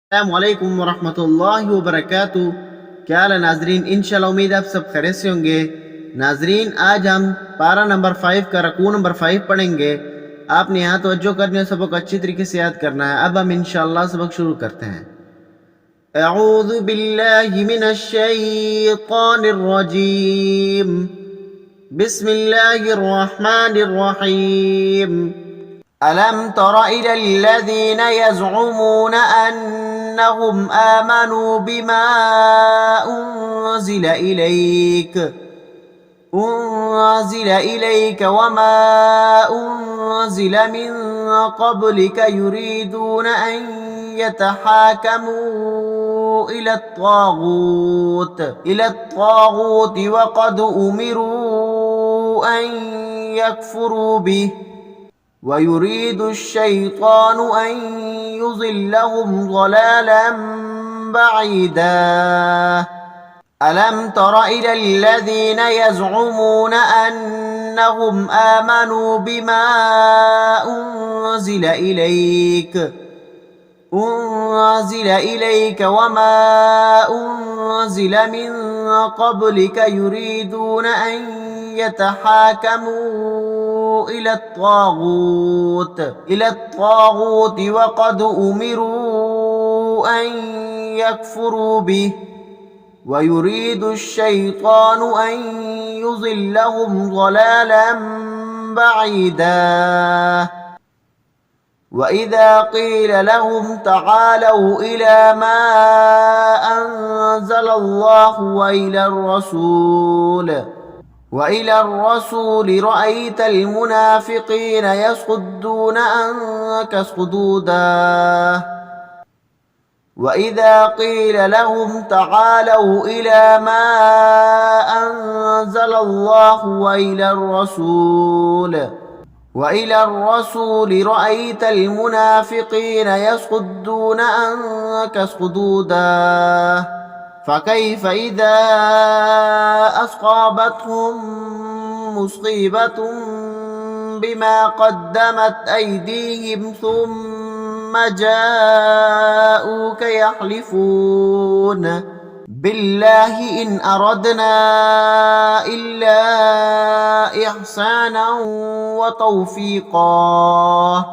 अस्सलामुअलैकुम वरहमतुल्लाहि वबरकातुहू। क्या हाल है नाजरीन, इंशाल्लाह उम्मीद है आप सब खैरियत से होंगे। नाजरीन, आज हम पारा नंबर 5 का रकू नंबर 5 पढ़ेंगे। आपने यहाँ तवज्जो करनी है, सबक अच्छी तरीके से याद करना है। अब हम इंशाल्लाह सबक शुरू करते हैं। अऊज़ु बिल्लाहि मिनश शैतानिर रजीम। बिस्मिल्लाहिर रहमानिर रहीम। अलम तरा इलल्लज़ीन यज़उमून अन्नहुम आमनू बिमा उन्ज़िल इलैक वमा उन्ज़िल मिन क़ब्लिक युरीदून अन यतहाकमू इलत्तागूत वक़द उमिरू अन यकफ़ुरू बिही ويريد الشيطان أن يضلهم ضلالا بعيدا ألم تر إلى الذين يزعمون أنهم آمنوا بما أنزل إليك وما أنزل من قبلك يريدون أن يتحاكموا إلى الطاغوت وقد أمروا أن يكفروا به ويريد الشيطان أن يضلهم ضلالا بعيدا وإذا قيل لهم تعالوا إلى ما أنزل الله وإلى الرسول رأيت المنافقين يصدون عنك صدودا وإذا قيل لهم تعالوا إلى ما أنزل الله وإلى الرسول رأيت المنافقين يصدون عنك صدودا فكيف إذا أصابتهم مصيبة بما قدمت أيديهم ثم جاءوك يحلفون بالله إن أردنا إلا إحسانا وتوفيقا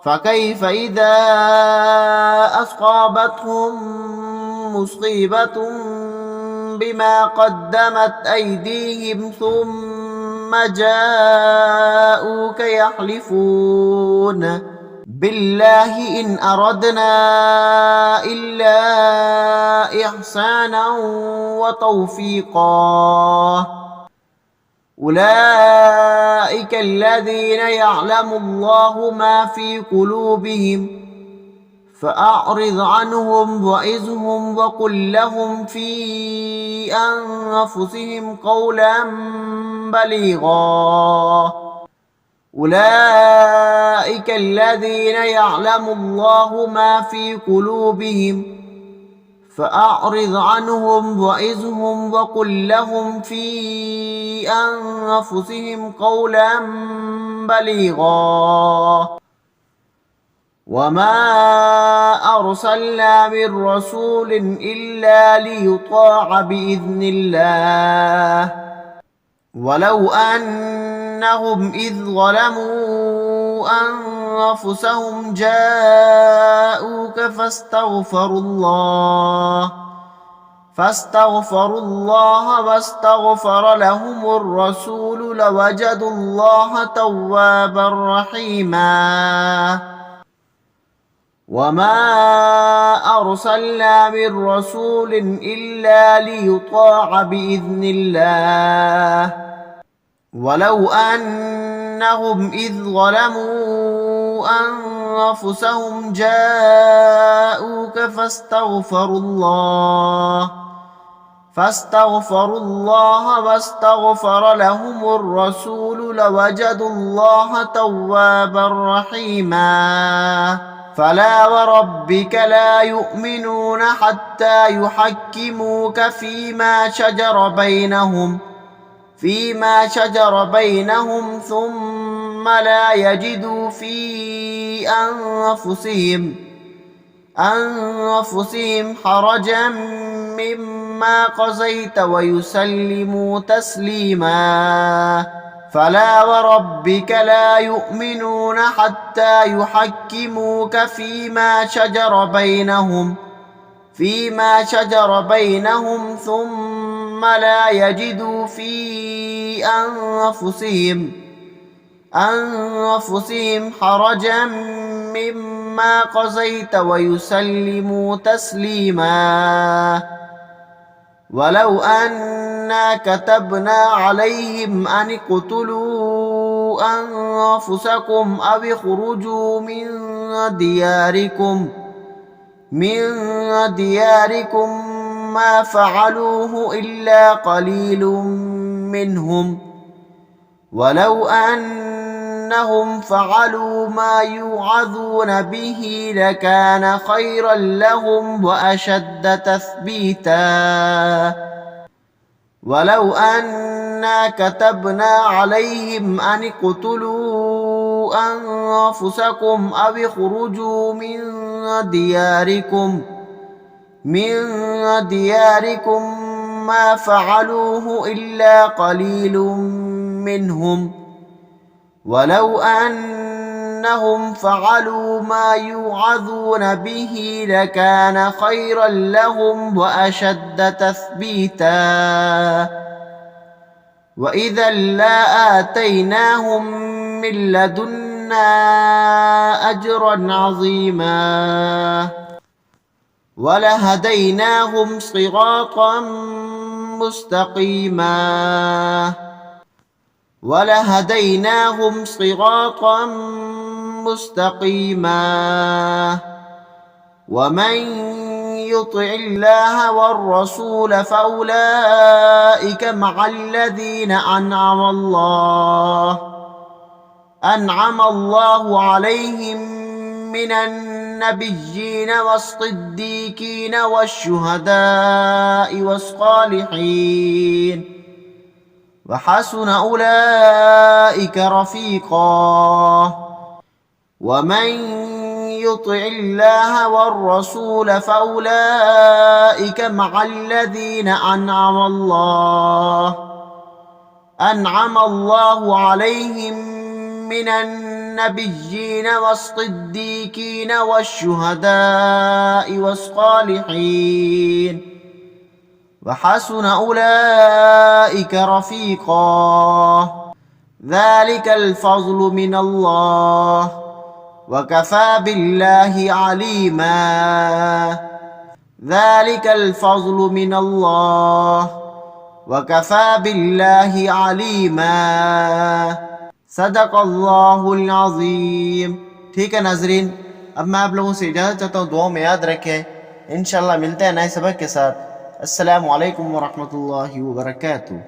فكيف إذا أصابتهم مصيبة بما قدمت أيديهم ثم جاءوك يحلفون بالله إن أردنا إلا إحسانا وتوفيقا أولئك الذين يعلم الله ما في قلوبهم فأعرض عنهم وعظهم وقل لهم في أنفسهم قولا بليغا أولئك الذين يعلم الله ما في قلوبهم فأعرض عنهم وعظهم وقل لهم في أنفسهم قولا بليغا وما أرسلنا من رسول إلا ليطاع بإذن الله ولو أنهم إذ ظلموا أنفسهم جاءوك فاستغفروا الله واستغفر لهم الرسول لوجدوا الله توابا رحيما وما أرسلنا من رسول إلا ليطاع بإذن الله ولو أنهم إذ ظلموا أنفسهم جاءوك فاستغفروا الله واستغفر لهم الرسول لوجدوا الله توابا رحيما فلا وربك لا يؤمنون حتى يحكموك فيما شجر بينهم ثم لا يجدوا في أنفسهم أنفسهم حرجا مما قضيت ويسلموا تسليما فلا وربك لا يؤمنون حتى يحكموك فيما شجر بينهم ثم لا يجدوا في أنفسهم حرجا مما قضيت ويسلموا تسليما ولو أنا كتبنا عليهم أن اقتلوا أنفسكم أو اخرجوا من دياركم ما فعلوه إلا قليل منهم ولو أنهم فعلوا ما يوعظون به لكان خيرا لهم وأشد تثبيتا ولو أنا كتبنا عليهم أن اقتلوا أنفسكم أو اخرجوا من دياركم ما فعلوه إلا قليل منهم ولو أنهم فعلوا ما يوعظون به لكان خيرا لهم وأشد تثبيتا وإذا لآتيناهم من لدنا أجرا عظيما ولهديناهم صراطا مستقيما ومن يطع الله والرسول فأولئك مع الذين أنعم الله عليهم من النبيين والصديقين والشهداء والصالحين وحسن أولئك رفيقا ومن يطع الله والرسول فأولئك مع الذين أنعم الله عليهم من النبيين والصديقين والشهداء والصالحين وحسن أولئك رفيقا ذلك الفضل من الله وكفى بالله عليما ذلك الفضل من الله وكفى بالله عليما صدق अल्लाहुल अज़ीम। ठीक है नाजरीन, अब मैं आप लोगों से इजाज़त चाहता हूँ। दुआओं में याद रखें। इंशाअल्लाह मिलते हैं नए सबक के साथ। अस्सलामु अलैकुम व रहमतुल्लाहि व बरकातुहू।